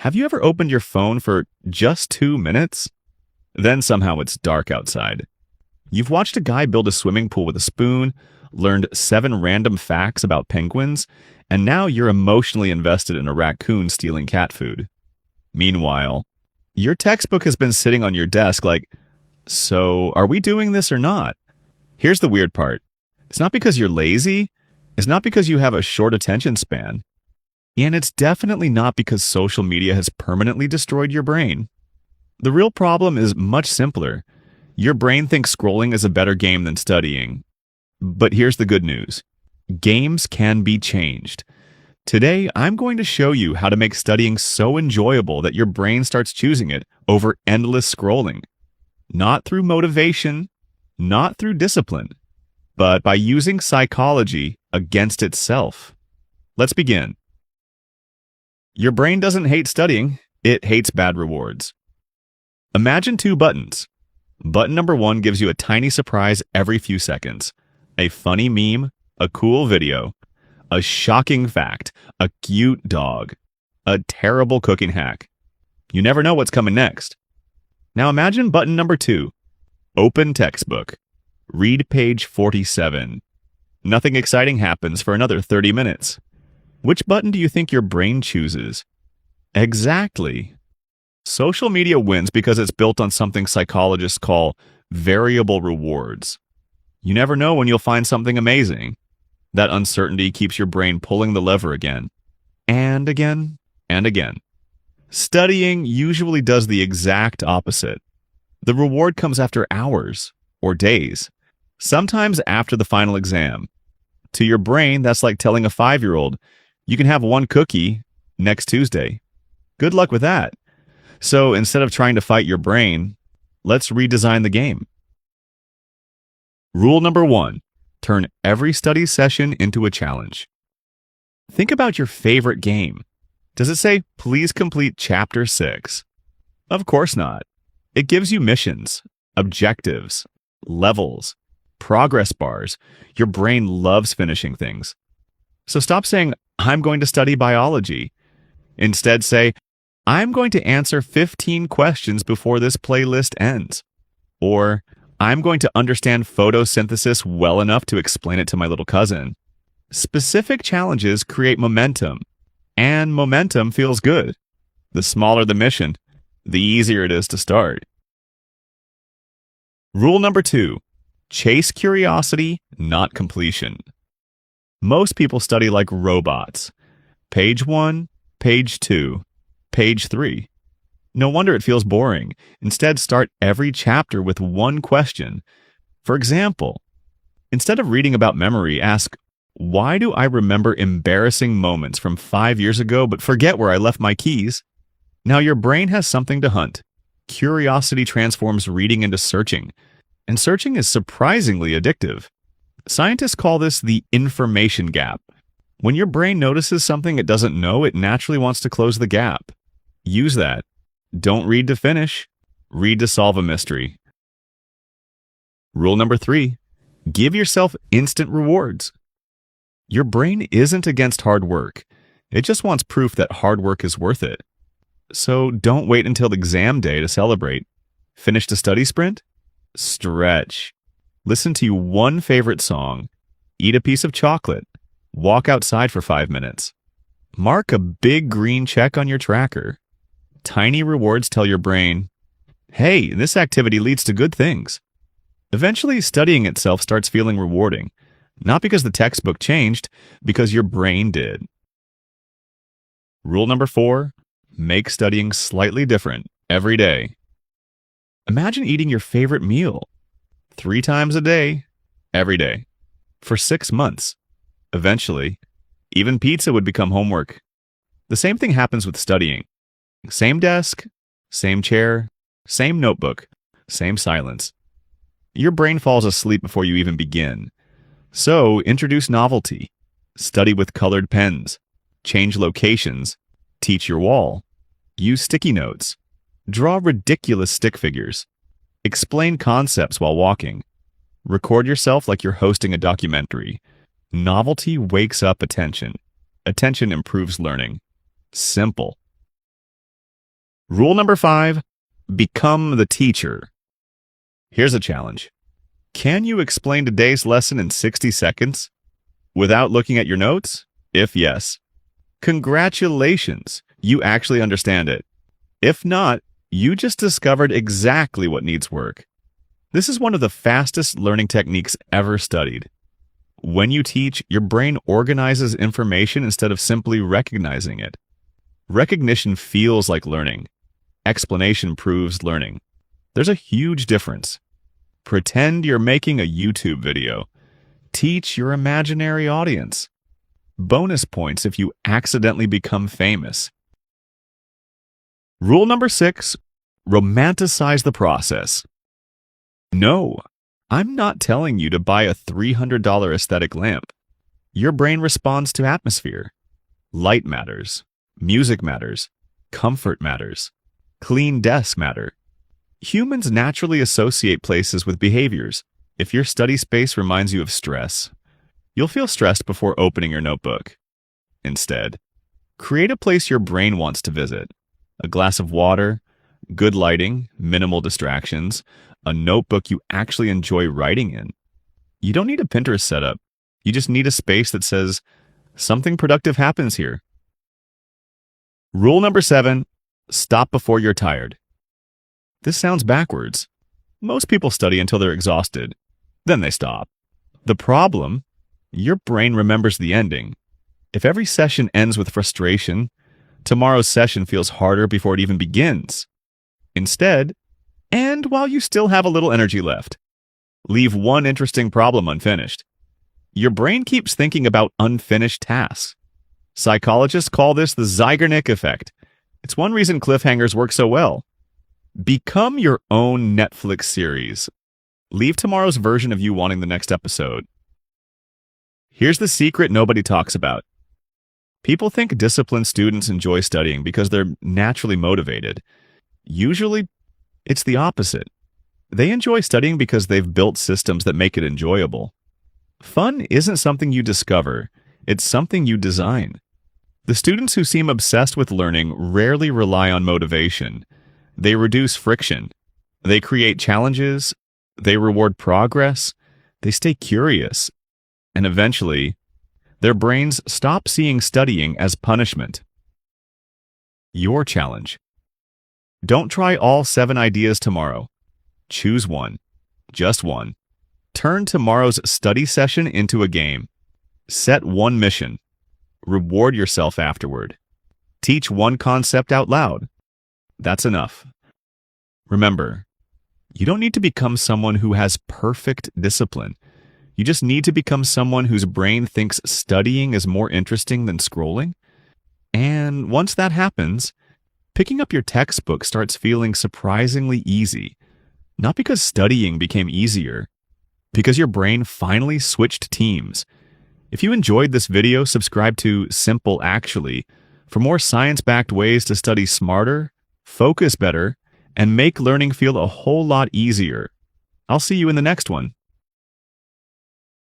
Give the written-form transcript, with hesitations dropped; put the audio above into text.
Have you ever opened your phone for just 2 minutes? Then somehow it's dark outside. You've watched a guy build a swimming pool with a spoon, learned 7 random facts about penguins, and now you're emotionally invested in a raccoon stealing cat food. Meanwhile, your textbook has been sitting on your desk like, so are we doing this or not? Here's the weird part. It's not because you're lazy. It's not because you have a short attention span. And it's definitely not because social media has permanently destroyed your brain. The real problem is much simpler. Your brain thinks scrolling is a better game than studying. But here's the good news. Games can be changed. Today, I'm going to show you how to make studying so enjoyable that your brain starts choosing it over endless scrolling. Not through motivation, not through discipline, but by using psychology against itself. Let's begin. Your brain doesn't hate studying, it hates bad rewards. Imagine 2 buttons. Button number 1 gives you a tiny surprise every few seconds. A funny meme, a cool video, a shocking fact, a cute dog, a terrible cooking hack. You never know what's coming next. Now imagine button number 2. Open textbook. Read page 47. Nothing exciting happens for another 30 minutes. Which button do you think your brain chooses? Exactly. Social media wins because it's built on something psychologists call variable rewards. You never know when you'll find something amazing. That uncertainty keeps your brain pulling the lever again, and again, and again. Studying usually does the exact opposite. The reward comes after hours or days, sometimes after the final exam. To your brain, that's like telling a 5-year-old, you can have 1 cookie next Tuesday. Good luck with that. So instead of trying to fight your brain, let's redesign the game. Rule number 1, turn every study session into a challenge. Think about your favorite game. Does it say, please complete chapter 6? Of course not. It gives you missions, objectives, levels, progress bars. Your brain loves finishing things. So stop saying, I'm going to study biology. Instead say, I'm going to answer 15 questions before this playlist ends. Or, I'm going to understand photosynthesis well enough to explain it to my little cousin. Specific challenges create momentum, and momentum feels good. The smaller the mission, the easier it is to start. Rule number 2, chase curiosity, not completion. Most people study like robots. Page 1, page 2, page 3. No wonder it feels boring. Instead, start every chapter with 1 question. For example, instead of reading about memory, ask, why do I remember embarrassing moments from 5 years ago but forget where I left my keys? Now your brain has something to hunt. Curiosity transforms reading into searching, and searching is surprisingly addictive. Scientists call this the information gap. When your brain notices something it doesn't know, it naturally wants to close the gap. Use that. Don't read to finish. Read to solve a mystery. Rule number 3, give yourself instant rewards. Your brain isn't against hard work. It just wants proof that hard work is worth it. So don't wait until exam day to celebrate. Finish the study sprint? Stretch. Listen to 1 favorite song. Eat a piece of chocolate. Walk outside for 5 minutes. Mark a big green check on your tracker. Tiny rewards tell your brain, hey, this activity leads to good things. Eventually, studying itself starts feeling rewarding, not because the textbook changed, because your brain did. Rule number 4, make studying slightly different every day. Imagine eating your favorite meal 3 times a day, every day, for 6 months. Eventually, even pizza would become homework. The same thing happens with studying. Same desk, same chair, same notebook, same silence. Your brain falls asleep before you even begin. So introduce novelty. Study with colored pens. Change locations. Teach your wall. Use sticky notes. Draw ridiculous stick figures. Explain concepts while walking. Record yourself like you're hosting a documentary. Novelty wakes up attention. Attention improves learning. Simple. Rule number 5, become the teacher. Here's a challenge. Can you explain today's lesson in 60 seconds without looking at your notes? If yes, congratulations, you actually understand it. If not, you just discovered exactly what needs work. This is one of the fastest learning techniques ever studied. When you teach, your brain organizes information instead of simply recognizing it. Recognition feels like learning. Explanation proves learning. There's a huge difference. Pretend you're making a YouTube video. Teach your imaginary audience. Bonus points if you accidentally become famous. Rule number 6, romanticize the process. No, I'm not telling you to buy a $300 aesthetic lamp. Your brain responds to atmosphere. Light matters. Music matters. Comfort matters. Clean desks matter. Humans naturally associate places with behaviors. If your study space reminds you of stress, you'll feel stressed before opening your notebook. Instead, create a place your brain wants to visit. A glass of water, good lighting, minimal distractions, a notebook you actually enjoy writing in. You don't need a Pinterest setup. You just need a space that says, something productive happens here. Rule number 7, stop before you're tired. This sounds backwards. Most people study until they're exhausted. Then they stop. The problem? Your brain remembers the ending. If every session ends with frustration, tomorrow's session feels harder before it even begins. Instead, and while you still have a little energy left, leave one interesting problem unfinished. Your brain keeps thinking about unfinished tasks. Psychologists call this the Zeigarnik effect. It's one reason cliffhangers work so well. Become your own Netflix series. Leave tomorrow's version of you wanting the next episode. Here's the secret nobody talks about. People think disciplined students enjoy studying because they're naturally motivated. Usually, it's the opposite. They enjoy studying because they've built systems that make it enjoyable. Fun isn't something you discover, it's something you design. The students who seem obsessed with learning rarely rely on motivation. They reduce friction. They create challenges. They reward progress. They stay curious. And eventually, their brains stop seeing studying as punishment. Your challenge. Don't try all 7 ideas tomorrow. Choose one. Just one. Turn tomorrow's study session into a game. Set one mission. Reward yourself afterward. Teach one concept out loud. That's enough. Remember, you don't need to become someone who has perfect discipline. You just need to become someone whose brain thinks studying is more interesting than scrolling. And once that happens, picking up your textbook starts feeling surprisingly easy. Not because studying became easier, because your brain finally switched teams. If you enjoyed this video, subscribe to Simple Actually for more science-backed ways to study smarter, focus better, and make learning feel a whole lot easier. I'll see you in the next one.